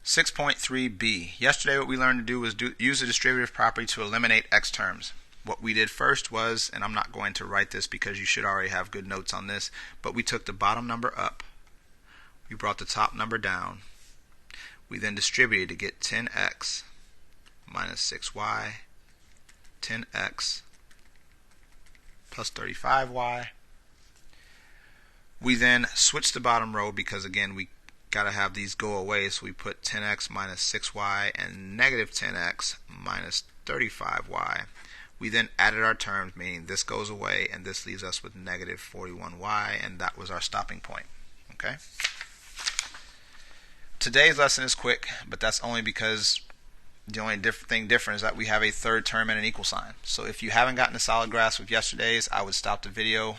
6.3b. Yesterday what we learned to do was use a distributive property to eliminate x terms. What we did first was, and I'm not going to write this because you should already have good notes on this, but we took the bottom number up, we brought the top number down, we then distributed to get 10x minus 6y, 10x plus 35y. We then switched the bottom row because again we got to have these go away, so we put 10x minus 6y and negative 10x minus 35y. We then added our terms, meaning this goes away and this leaves us with negative 41y, and that was our stopping point. Okay. Today's lesson is quick, but that's only because the only thing different is that we have a third term and an equal sign. So if you haven't gotten a solid grasp of yesterday's, I would stop the video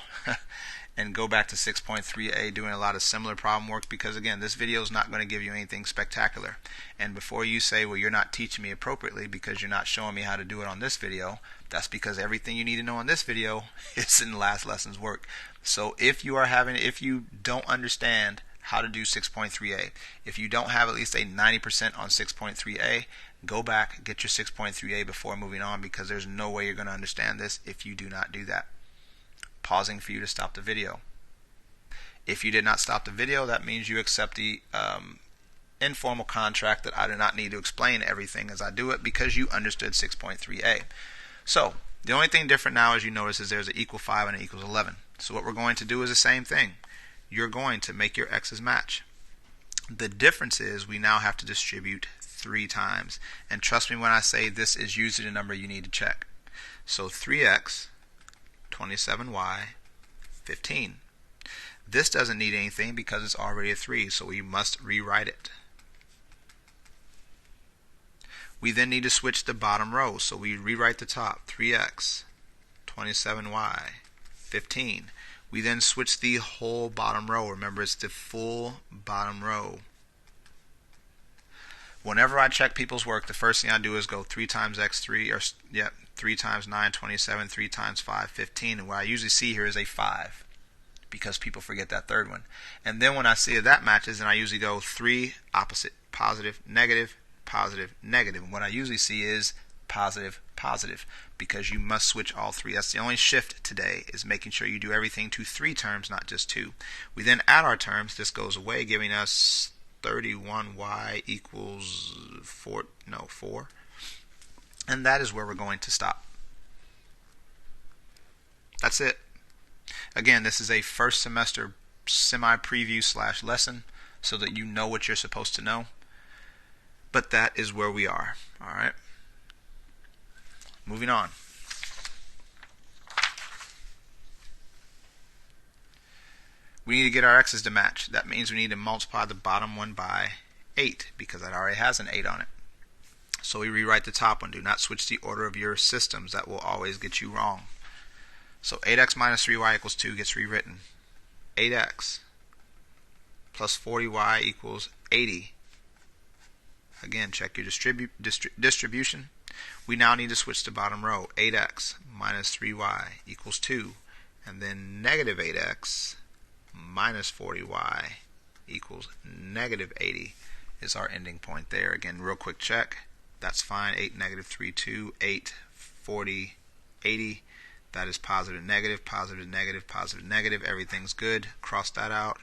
and go back to 6.3a doing a lot of similar problem work, because again, this video is not going to give you anything spectacular. And before you say, well, you're not teaching me appropriately because you're not showing me how to do it on this video, that's because everything you need to know on this video is in last lesson's work. So if you don't understand how to do 6.3a, if you don't have at least a 90% on 6.3a, go back, get your 6.3a before moving on, because there's no way you're going to understand this if you do not do that. Pausing for you to stop the video. If you did not stop the video, that means you accept the informal contract that I do not need to explain everything as I do it, because you understood 6.3a. So the only thing different now, as you notice, is there's an equal 5 and an equals 11. So what we're going to do is the same thing. You're going to make your x's match. The difference is we now have to distribute 3 times. And trust me when I say this is usually the number you need to check. So 3x, 27y, 15. This doesn't need anything because it's already a 3, so we must rewrite it. We then need to switch the bottom row, so we rewrite the top, 3x, 27y, 15. We then switch the whole bottom row. Remember, it's the full bottom row. Whenever I check people's work, the first thing I do is go 3 times x3, or 3 times 9, 27, 3 times 5, 15. And what I usually see here is a 5, because people forget that third one. And then when I see that matches, then I usually go 3 opposite, positive, negative, positive, negative. And what I usually see is positive, positive, because you must switch all 3. That's the only shift today, is making sure you do everything to 3 terms, not just 2. We then add our terms. This goes away, giving us 31y equals 4. And that is where we're going to stop. That's it. Again, this is a first semester semi-preview / lesson so that you know what you're supposed to know. But that is where we are. All right. Moving on. We need to get our x's to match. That means we need to multiply the bottom one by 8, because that already has an 8 on it. So we rewrite the top one. Do not switch the order of your systems. That will always get you wrong. So 8x minus 3y equals 2 gets rewritten. 8x plus 40y equals 80. Again, check your distribution. We now need to switch the bottom row. 8x minus 3y equals 2. And then negative 8x minus 40y equals negative 80 is our ending point there. Again, real quick check. That's fine. 8, negative 3, 2, 8, 40, 80. That is positive, negative, positive, negative, positive, negative. Everything's good. Cross that out.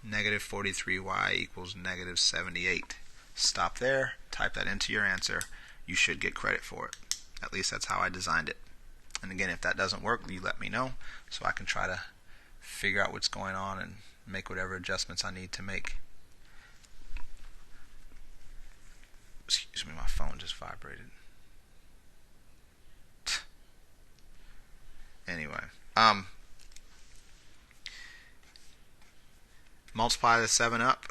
Negative 43y equals negative 78. Stop there. Type that into your answer. You should get credit for it. At least that's how I designed it. And again, if that doesn't work, you let me know so I can try to figure out what's going on and make whatever adjustments I need to make. Excuse me, my phone just vibrated. Anyway, multiply the 7 up,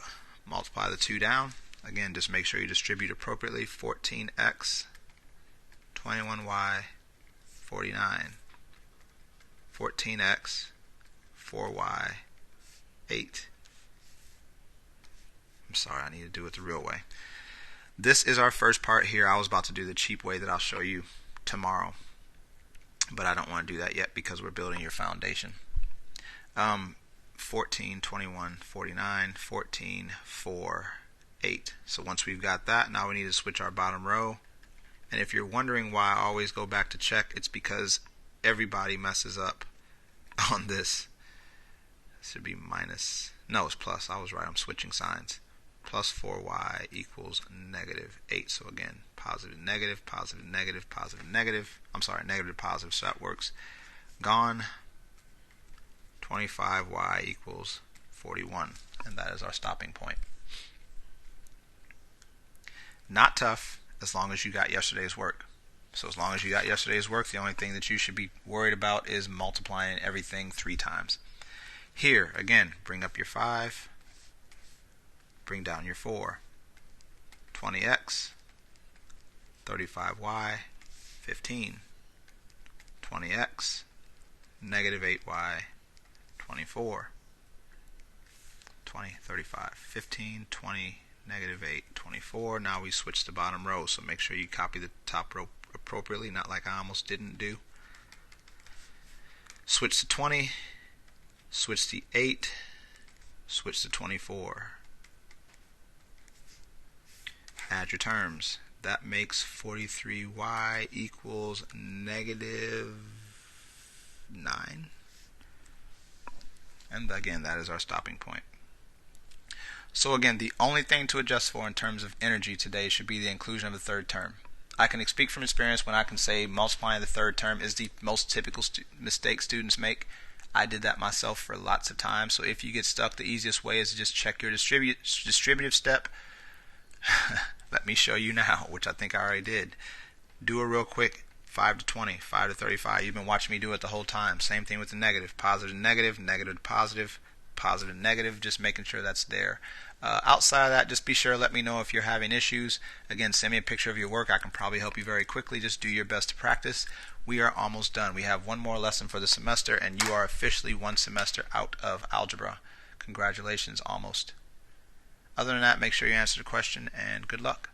multiply the 2 down. Again, just make sure you distribute appropriately. 14x, 21y, 49. 14x, 4y, 8. I'm sorry, I need to do it the real way. This is our first part here. I was about to do the cheap way that I'll show you tomorrow, but I don't want to do that yet because we're building your foundation. 14, 21, 49, 14, 4, 8. So once we've got that, now we need to switch our bottom row. And if you're wondering why I always go back to check, it's because everybody messes up on this. This should be minus, no, it's plus. I was right, I'm switching signs. Plus 4y equals negative 8. So again, positive, negative, positive, negative, positive, negative. I'm sorry, negative to positive, so that works. Gone. 25y equals 41. And that is our stopping point. Not tough as long as you got yesterday's work. So as long as you got yesterday's work, the only thing that you should be worried about is multiplying everything 3 times. Here, again, bring up your 5. Bring down your 4. 20x, 35y, 15. 20x, negative 8y, 24. 20, 35, 15, 20, negative 8, 24. Now we switch the bottom row, so make sure you copy the top row appropriately, not like I almost didn't do. Switch to 20, switch to 8, switch to 24. Add your terms. That makes 43y equals negative 9. And again, that is our stopping point. So again, the only thing to adjust for in terms of energy today should be the inclusion of the third term. I can speak from experience when I can say multiplying the third term is the most typical mistake students make. I did that myself for lots of times. So if you get stuck, the easiest way is to just check your distributive step. Let me show you now, which I think I already did. Do it real quick. 5 to 20, 5 to 35. You've been watching me do it the whole time. Same thing with the negative. Positive to negative, negative to positive, positive to negative, just making sure that's there. Outside of that, just be sure to let me know if you're having issues. Again, send me a picture of your work. I can probably help you very quickly. Just do your best to practice. We are almost done. We have one more lesson for the semester, and you are officially 1 semester out of algebra. Congratulations, almost. Other than that, make sure you answer the question, and good luck.